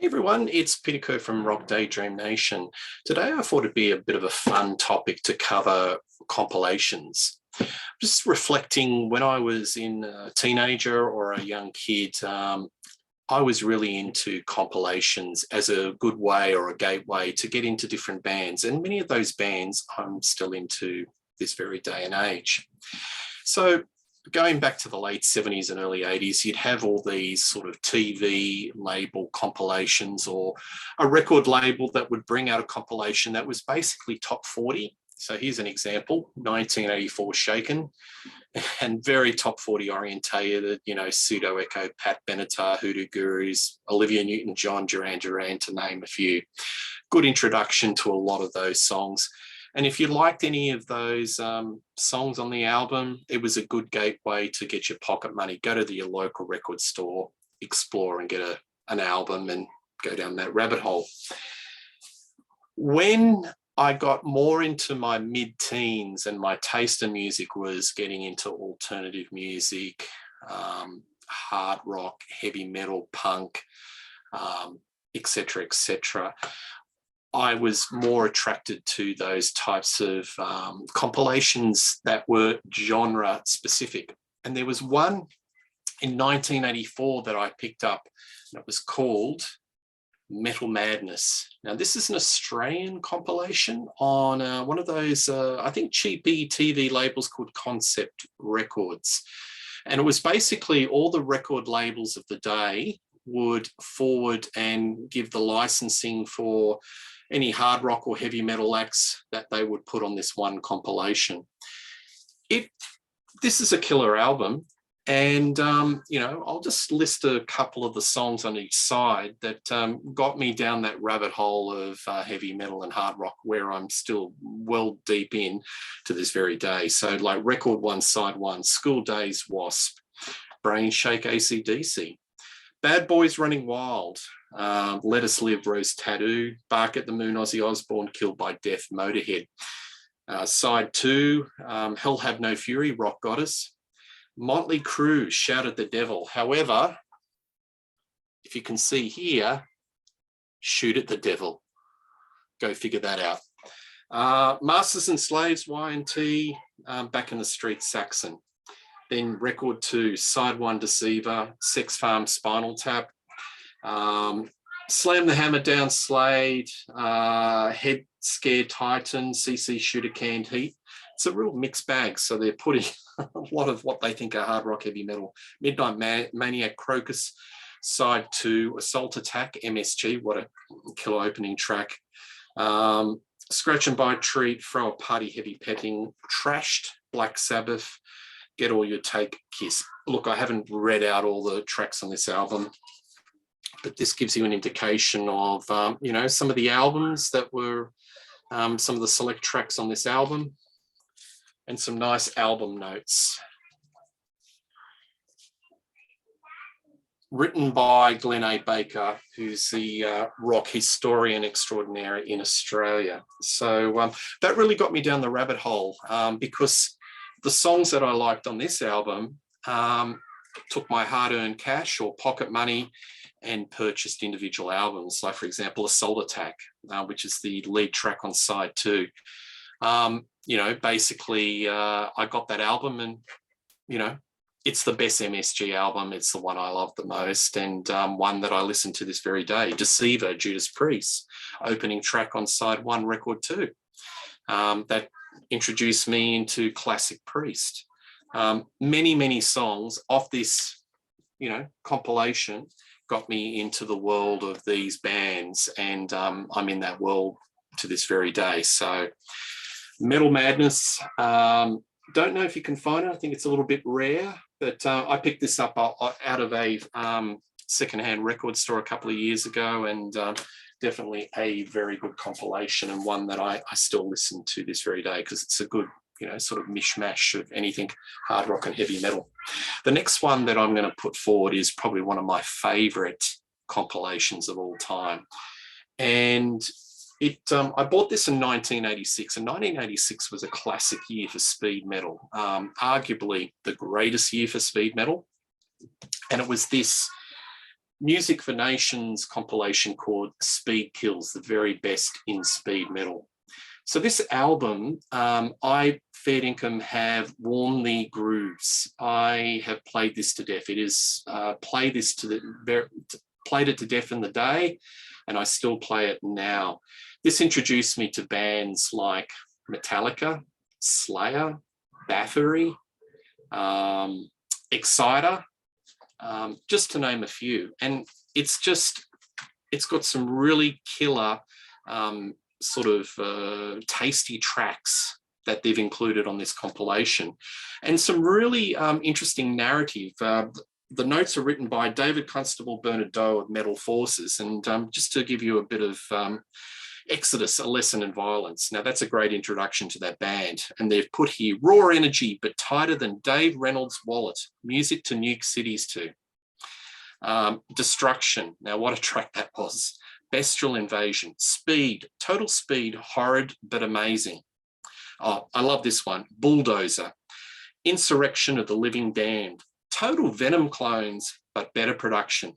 Hey everyone, it's Peter Kerr from Rock Daydream Nation. Today I thought it'd be a bit of a fun topic to cover compilations. Just reflecting when I was a teenager or a young kid, I was really into compilations as a good way or a gateway to get into different bands. And many of those bands I'm still into this very day and age. So going back to the late 70s and early 80s, you'd have all these sort of TV label compilations or a record label that would bring out a compilation that was basically top 40. So here's an example, 1984 Shaken, and very top 40 orientated, Pseudo Echo, Pat Benatar, Hoodoo Gurus, Olivia Newton-John, Duran Duran, to name a few. Good introduction to a lot of those songs. And if you liked any of those songs on the album, it was a good gateway to get your pocket money. Go to your local record store, explore and get an album and go down that rabbit hole. When I got more into my mid-teens and my taste in music was getting into alternative music, hard rock, heavy metal, punk, etc., etc., I was more attracted to those types of compilations that were genre specific. And there was one in 1984 that I picked up, and it was called Metal Madness. Now, this is an Australian compilation on one of those, I think, cheapy TV labels called Concept Records. And it was basically all the record labels of the day would forward and give the licensing for any hard rock or heavy metal acts that they would put on this one compilation. This is a killer album, and I'll just list a couple of the songs on each side that got me down that rabbit hole of heavy metal and hard rock, where I'm still well deep in to this very day. So like record one, side one, School Days, Wasp, Brain Shake, AC/DC, Bad Boys Running Wild, Let Us Live, Rose Tattoo, Bark at the Moon, Ozzy Osbourne, Killed by Death, Motorhead. Side two, Hell Have No Fury, Rock Goddess. Motley Crue, Shout at the Devil. However, if you can see here, Shoot at the Devil. Go figure that out. Masters and Slaves, Y&T, Back in the Street, Saxon. Then record two, side one, Deceiver, Sex Farm, Spinal Tap, Slam the Hammer Down, Slade, Head Scare, Titan, CC Shooter, Canned Heat. It's a real mixed bag. So they're putting a lot of what they think are hard rock, heavy metal. Midnight Maniac, Crocus, side two, Assault Attack, MSG. What a killer opening track. Scratch and Bite Treat, Throw a Party, Heavy Petting, Trashed, Black Sabbath, Get All Your Take, Kiss. Look, I haven't read out all the tracks on this album, but this gives you an indication of, some of the albums that were, some of the select tracks on this album, and some nice album notes. Written by Glenn A. Baker, who's the rock historian extraordinaire in Australia. So that really got me down the rabbit hole because the songs that I liked on this album took my hard-earned cash or pocket money and purchased individual albums. Like, for example, Assault Attack, which is the lead track on side two. Basically, I got that album and, it's the best MSG album. It's the one I love the most, and one that I listen to this very day. Deceiver, Judas Priest, opening track on side one, record two. That introduced me into classic Priest. Many, many songs off this, compilation got me into the world of these bands, and I'm in that world to this very day. So Metal Madness, don't know if you can find it. I think it's a little bit rare, but I picked this up out of a secondhand record store a couple of years ago, and definitely a very good compilation, and one that I still listen to this very day because it's a good, sort of mishmash of anything hard rock and heavy metal. The next one that I'm going to put forward is probably one of my favorite compilations of all time. And I bought this in 1986, and 1986 was a classic year for speed metal, arguably the greatest year for speed metal. And it was this Music for Nations compilation called Speed Kills, the very best in speed metal. So this album, I, Fair Dinkum, have worn the grooves. I have played this to death. It is played it to death in the day, and I still play it now. This introduced me to bands like Metallica, Slayer, Bathory, Exciter, just to name a few. And it's got some really killer sort of tasty tracks that they've included on this compilation, and some really interesting narrative. The notes are written by David Constable Bernardo of Metal Forces, and just to give you a bit of Exodus, A Lesson in Violence. Now that's a great introduction to that band, and they've put here raw energy but tighter than Dave Reynolds' wallet, music to nuke cities to. Destruction, now what a track that was. Bestial Invasion, Speed, total speed, horrid but amazing. Oh, I love this one. Bulldozer, Insurrection of the Living Damned, total Venom clones but better production.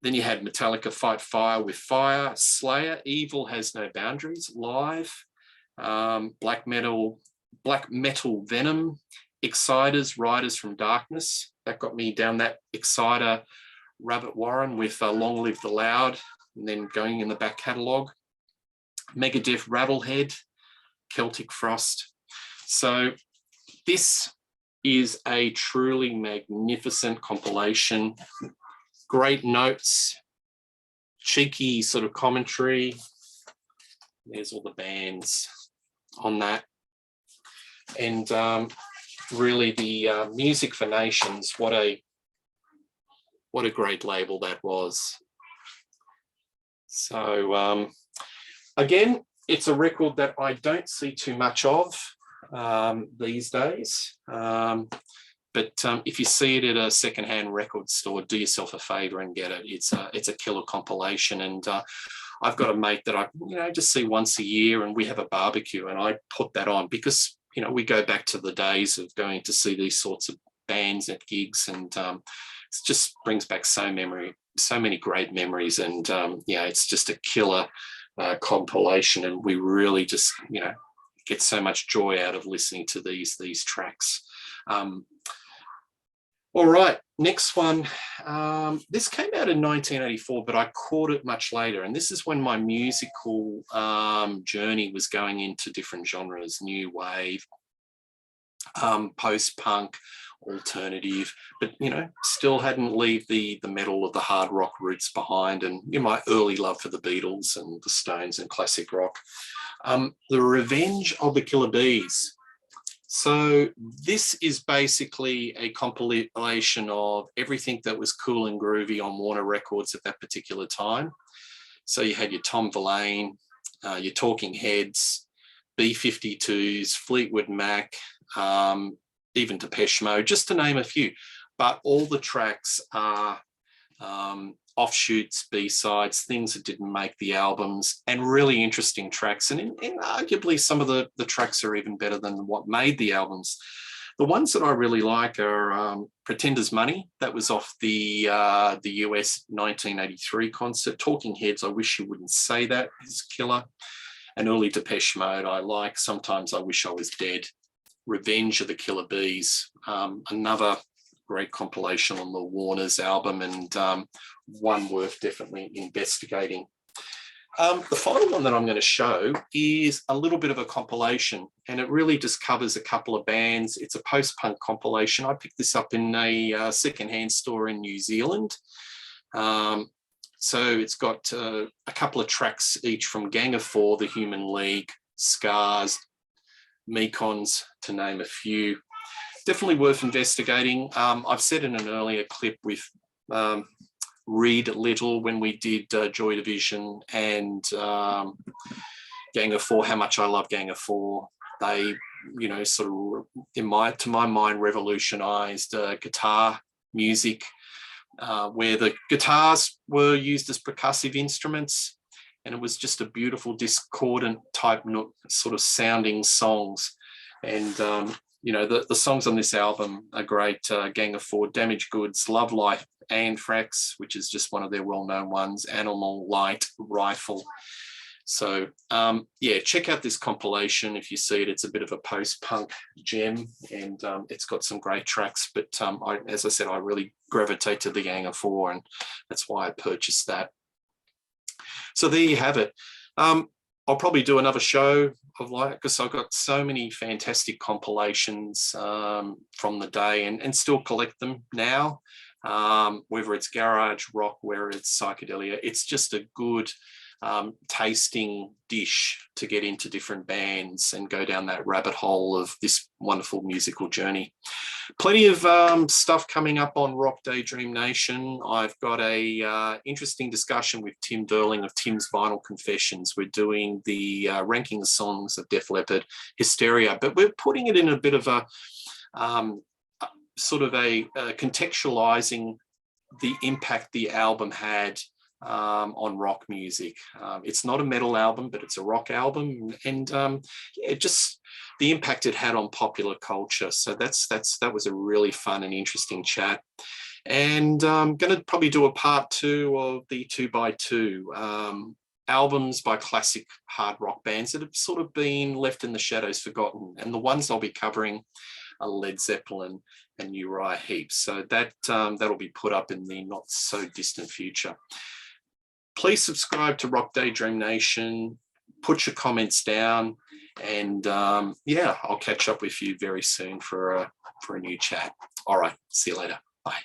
Then you had Metallica, Fight Fire with Fire, Slayer, Evil Has No Boundaries, Live, Black Metal Venom, Exciters, Riders from Darkness. That got me down that Exciter rabbit warren with Long Live the Loud, and then going in the back catalogue. Megadeth, Rattlehead, Celtic Frost. So this is a truly magnificent compilation. Great notes, cheeky sort of commentary. There's all the bands on that. And really the Music for Nations, what a great label that was. So again, it's a record that I don't see too much of these days. But if you see it at a secondhand record store, do yourself a favor and get it. It's a killer compilation. And I've got a mate that I just see once a year, and we have a barbecue, and I put that on because we go back to the days of going to see these sorts of bands at gigs, and it just brings back so many great memories. And it's just a killer compilation, and we really just get so much joy out of listening to these tracks. All right, next one. This came out in 1984, but I caught it much later. And this is when my musical journey was going into different genres, new wave, post-punk, alternative, but still hadn't leave the metal of the hard rock roots behind, and my early love for the Beatles and the Stones and classic rock. The Revenge of the Killer Bees. So this is basically a compilation of everything that was cool and groovy on Warner Records at that particular time. So you had your Tom Verlaine, your Talking Heads, B-52s, Fleetwood Mac, even Depeche Mode, just to name a few. But all the tracks are offshoots, B-sides, things that didn't make the albums, and really interesting tracks. And arguably some of the tracks are even better than what made the albums. The ones that I really like are Pretender's Money. That was off the US 1983 concert. Talking Heads, I Wish You Wouldn't Say That, is killer. And early Depeche Mode I like. Sometimes I Wish I Was Dead. Revenge of the Killer Bees, another great compilation on the Warner's album, and one worth definitely investigating. The final one that I'm going to show is a little bit of a compilation, and it really just covers a couple of bands. It's a post-punk compilation. I picked this up in a secondhand store in New Zealand. So it's got a couple of tracks each from Gang of Four, The Human League, Scars, Mekons, to name a few. Definitely worth investigating. I've said in an earlier clip with Read Little when we did Joy Division and Gang of Four, how much I love Gang of Four. They, sort of, to my mind, revolutionized guitar music, where the guitars were used as percussive instruments, and it was just a beautiful discordant type sort of sounding songs. And the songs on this album are great. Gang of Four, Damaged Goods, Love Life, Anthrax, which is just one of their well-known ones, Animal Light Rifle. So yeah, check out this compilation if you see it. It's a bit of a post-punk gem, and it's got some great tracks. But as I said, I really gravitate to the Gang of Four, and that's why I purchased that. So there you have it. I'll probably do another show of like, because I've got so many fantastic compilations from the day, and still collect them now. Whether it's garage rock, whether it's psychedelia, it's just a good tasting dish to get into different bands and go down that rabbit hole of this wonderful musical journey. Plenty of stuff coming up on Rock Daydream Nation. I've got a interesting discussion with Tim Derling of Tim's Vinyl Confessions. We're doing the ranking the songs of Def Leppard, Hysteria, but we're putting it in a bit of a sort of a contextualizing the impact the album had on rock music. It's not a metal album, but it's a rock album, and yeah, just the impact it had on popular culture. So that was a really fun and interesting chat. And I'm going to probably do a part 2 of the 2x2 albums by classic hard rock bands that have sort of been left in the shadows, forgotten. And the ones I'll be covering are Led Zeppelin and Uriah Heep. So that'll be put up in the not so distant future. Please subscribe to Rock Daydream Nation, put your comments down, and yeah, I'll catch up with you very soon for a new chat. All right, see you later. Bye.